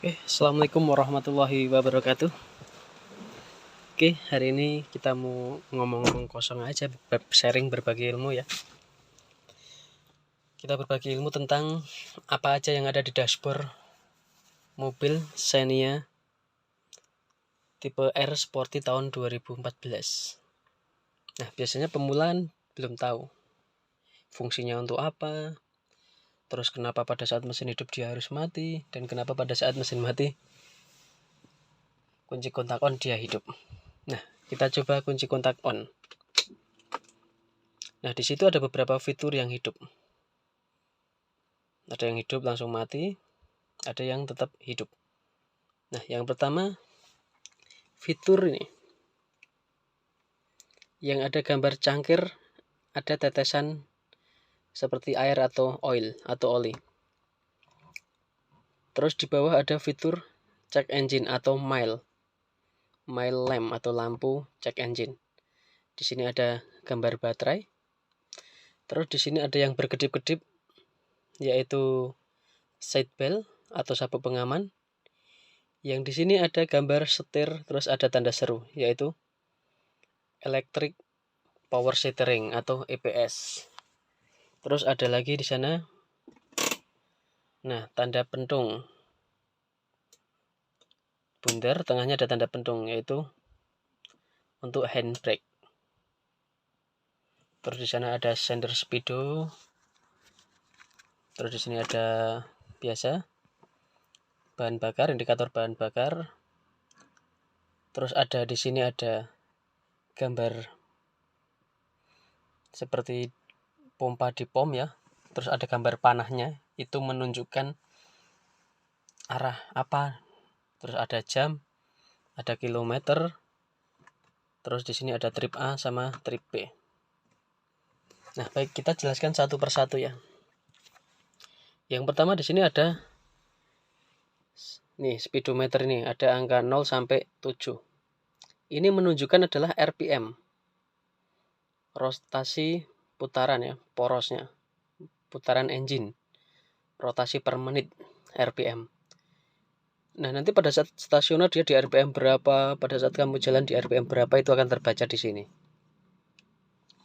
Assalamualaikum warahmatullahi wabarakatuh. Hari ini kita mau ngomong-ngomong kosong aja, sharing berbagi ilmu ya. Kita berbagi ilmu tentang apa aja yang ada di dashboard mobil Xenia tipe R Sporty tahun 2014. Nah, biasanya pemulaan belum tahu fungsinya untuk apa, terus kenapa pada saat mesin hidup dia harus mati, dan kenapa pada saat mesin mati kunci kontak on dia hidup. Nah, kita coba kunci kontak on. Nah, di situ ada beberapa fitur yang hidup. Ada yang hidup langsung mati, ada yang tetap hidup. Nah, yang pertama fitur ini yang ada gambar cangkir, ada tetesan seperti air atau oil atau oli. Terus di bawah ada fitur check engine atau mile lamp atau lampu check engine. Di sini ada gambar baterai. Terus di sini ada yang berkedip-kedip, yaitu side bell atau sabuk pengaman. Yang di sini ada gambar setir, terus ada tanda seru, yaitu electric power steering atau EPS. Terus ada lagi di sana, nah, tanda pentung bundar, tengahnya ada tanda pentung, yaitu untuk handbrake. Terus di sana ada sender speedo. Terus di sini ada biasa bahan bakar, indikator bahan bakar. Terus ada di sini ada gambar seperti pompa di pom ya. Terus ada gambar panahnya, itu menunjukkan arah apa. Terus ada jam, ada kilometer. Terus di sini ada trip A sama trip B. Nah, baik, kita jelaskan satu persatu ya. Yang pertama di sini ada nih speedometer, ini ada angka 0 sampai 7. Ini menunjukkan adalah RPM. Rotasi putaran ya, porosnya. Putaran engine. Rotasi per menit RPM. Nah, nanti pada saat stasioner dia di RPM berapa, pada saat kamu jalan di RPM berapa, itu akan terbaca di sini.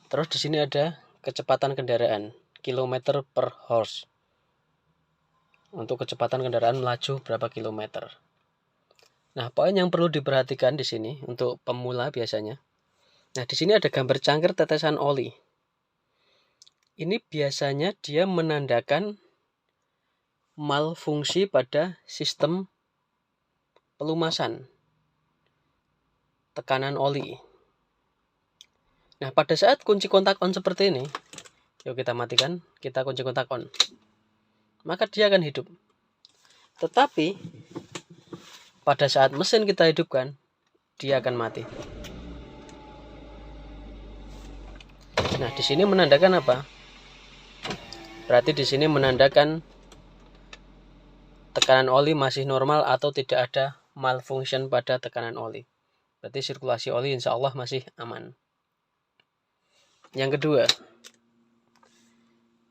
Terus di sini ada kecepatan kendaraan, kilometer per horse. Untuk kecepatan kendaraan melaju berapa kilometer. Nah, poin yang perlu diperhatikan di sini untuk pemula biasanya. Nah, di sini ada gambar cangkir tetesan oli. Ini biasanya dia menandakan malfungsi pada sistem pelumasan tekanan oli. Nah, pada saat kunci kontak on seperti ini, yuk kita matikan, kita kunci kontak on, maka dia akan hidup. Tetapi pada saat mesin kita hidupkan, dia akan mati. Nah, di sini menandakan apa? Berarti di sini menandakan tekanan oli masih normal atau tidak ada malfunction pada tekanan oli. Berarti sirkulasi oli insya Allah masih aman. Yang kedua,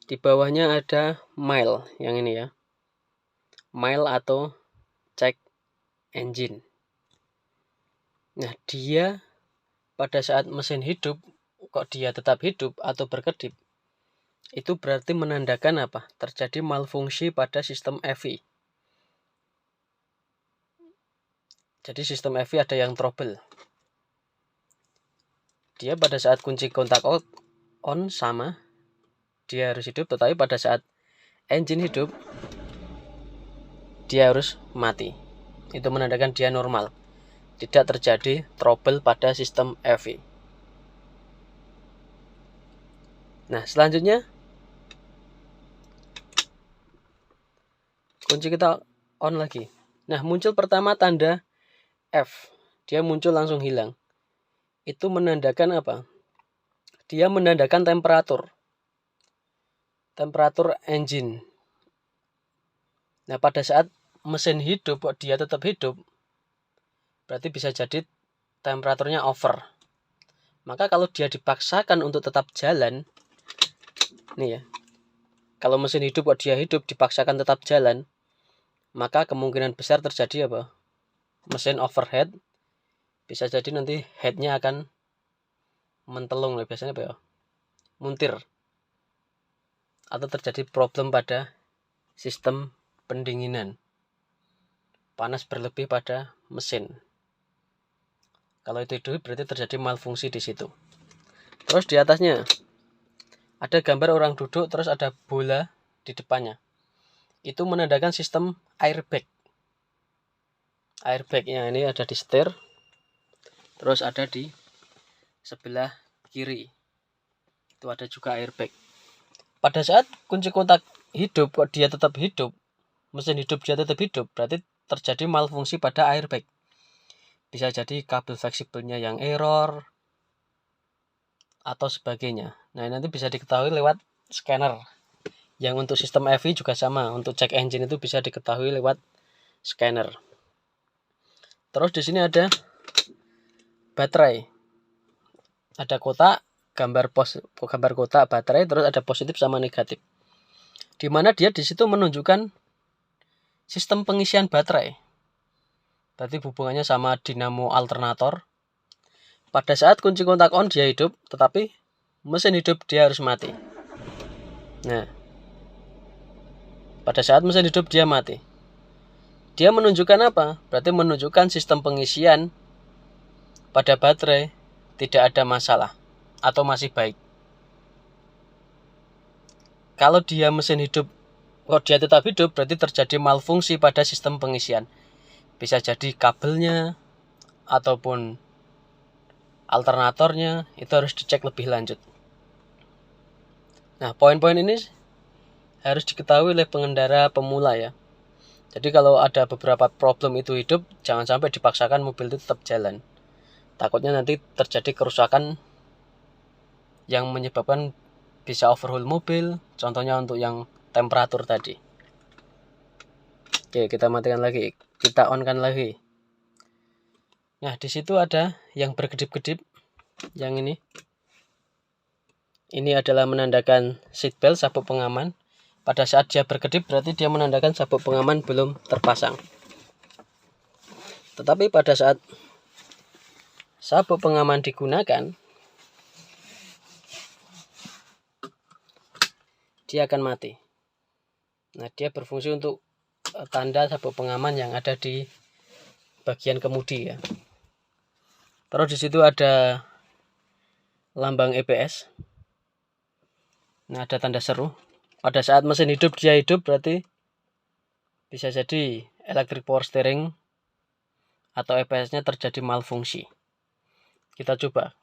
di bawahnya ada mile, yang ini ya. Mile atau check engine. Nah, dia pada saat mesin hidup, kok dia tetap hidup atau berkedip, itu berarti menandakan apa? Terjadi malfungsi pada sistem EV. Jadi sistem EV ada yang trouble. Dia pada saat kunci kontak on sama, dia harus hidup, tetapi pada saat engine hidup, dia harus mati. Itu menandakan dia normal. Tidak terjadi trouble pada sistem EV. Nah, selanjutnya kunci kita on lagi. Nah, muncul pertama tanda F. Dia muncul langsung hilang. Itu menandakan apa? Dia menandakan temperatur engine. Nah, pada saat mesin hidup, dia tetap hidup, berarti bisa jadi temperaturnya over. Maka kalau dia dipaksakan untuk tetap jalan, nih ya, kalau mesin hidup dia hidup dipaksakan tetap jalan, maka kemungkinan besar terjadi apa? Mesin overhead. Bisa jadi nanti headnya akan mentelung, biasanya apa ya? Muntir. Atau terjadi problem pada sistem pendinginan. Panas berlebih pada mesin. Kalau itu hidup berarti terjadi malfungsi di situ. Terus di atasnya ada gambar orang duduk, terus ada bola di depannya. Itu menandakan sistem airbag. Airbagnya ini ada di setir, terus ada di sebelah kiri. Itu ada juga airbag. Pada saat kunci kontak hidup, kok dia tetap hidup, mesin hidup dia tetap hidup, berarti terjadi malfungsi pada airbag. Bisa jadi kabel fleksibelnya yang error atau sebagainya. Nah, nanti bisa diketahui lewat scanner. Yang untuk sistem EV juga sama, untuk cek engine itu bisa diketahui lewat scanner. Terus di sini ada baterai. Ada kotak, gambar kotak baterai, terus ada positif sama negatif. Di mana dia di situ menunjukkan sistem pengisian baterai. Berarti hubungannya sama dinamo alternator. Pada saat kunci kontak on dia hidup, tetapi mesin hidup dia harus mati. Nah, pada saat mesin hidup dia mati. Dia menunjukkan apa? Berarti menunjukkan sistem pengisian pada baterai tidak ada masalah atau masih baik. Kalau dia mesin hidup, kok dia tetap hidup, berarti terjadi malfungsi pada sistem pengisian. Bisa jadi kabelnya ataupun alternatornya itu harus dicek lebih lanjut. Nah, poin-poin ini harus diketahui oleh pengendara pemula ya. Jadi kalau ada beberapa problem itu hidup, jangan sampai dipaksakan mobil itu tetap jalan. Takutnya nanti terjadi kerusakan yang menyebabkan bisa overhaul mobil, contohnya untuk yang temperatur tadi. Oke, kita matikan lagi, kita on-kan lagi. Nah, di situ ada yang berkedip-kedip, yang ini. Ini adalah menandakan seatbelt, sabuk pengaman. Pada saat dia berkedip berarti dia menandakan sabuk pengaman belum terpasang. Tetapi pada saat sabuk pengaman digunakan, dia akan mati. Nah, dia berfungsi untuk tanda sabuk pengaman yang ada di bagian kemudi ya. Terus di situ ada lambang EPS. Nah, ada tanda seru. Pada saat mesin hidup dia hidup berarti bisa jadi electric power steering atau EPS-nya terjadi malfungsi. Kita coba.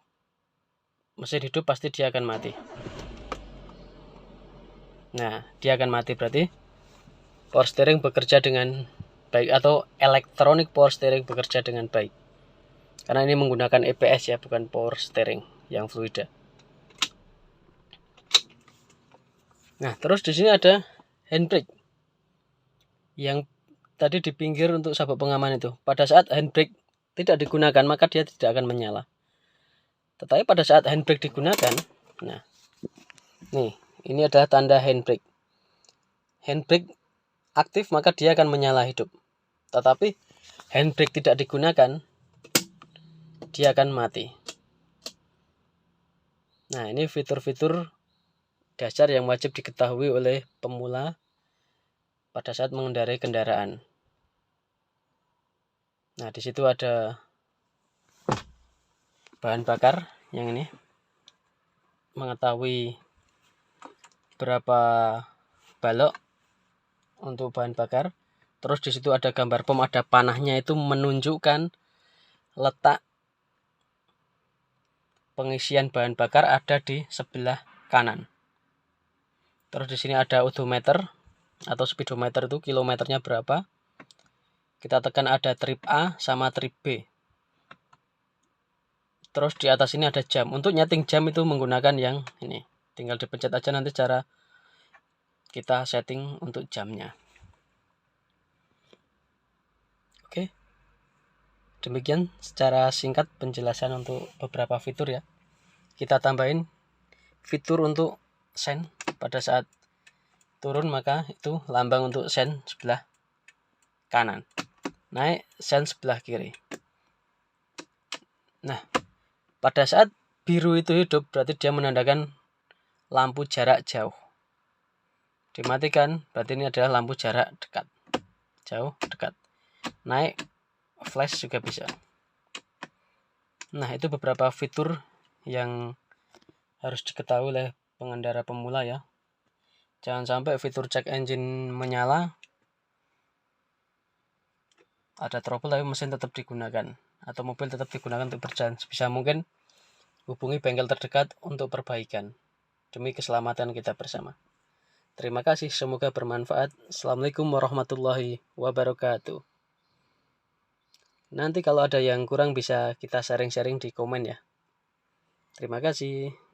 Mesin hidup pasti dia akan mati. Nah, dia akan mati berarti power steering bekerja dengan baik atau electronic power steering bekerja dengan baik. Karena ini menggunakan EPS ya, bukan power steering yang fluida. Nah, terus di sini ada handbrake yang tadi di pinggir untuk sabuk pengaman itu. Pada saat handbrake tidak digunakan, maka dia tidak akan menyala. Tetapi pada saat handbrake digunakan, nah, nih, ini adalah tanda handbrake. Handbrake aktif, maka dia akan menyala hidup. Tetapi handbrake tidak digunakan, dia akan mati. Nah, ini fitur-fitur dasar yang wajib diketahui oleh pemula pada saat mengendarai kendaraan. Nah, di situ ada bahan bakar yang ini, mengetahui berapa balok untuk bahan bakar. Terus di situ ada gambar pom, ada panahnya, itu menunjukkan letak pengisian bahan bakar ada di sebelah kanan. Terus di sini ada odometer atau speedometer, itu kilometernya berapa. Kita tekan ada trip A sama trip B. Terus di atas ini ada jam. Untuk nyeting jam itu menggunakan yang ini. Tinggal dipencet aja nanti cara kita setting untuk jamnya. Oke. Demikian secara singkat penjelasan untuk beberapa fitur ya. Kita tambahin fitur untuk sen. Pada saat turun maka itu lambang untuk sen sebelah kanan, naik sen sebelah kiri. Nah, pada saat biru itu hidup berarti dia menandakan lampu jarak jauh. Dimatikan berarti ini adalah lampu jarak dekat. Jauh, dekat. Naik, flash juga bisa. Nah, itu beberapa fitur yang harus diketahui oleh pengendara pemula ya. Jangan sampai fitur check engine menyala, ada trouble tapi mesin tetap digunakan atau mobil tetap digunakan untuk berjalan. Sebisa mungkin hubungi bengkel terdekat untuk perbaikan demi keselamatan kita bersama. Terima kasih, semoga bermanfaat. Assalamualaikum warahmatullahi wabarakatuh. Nanti kalau ada yang kurang bisa kita sharing-sharing di komen ya. Terima kasih.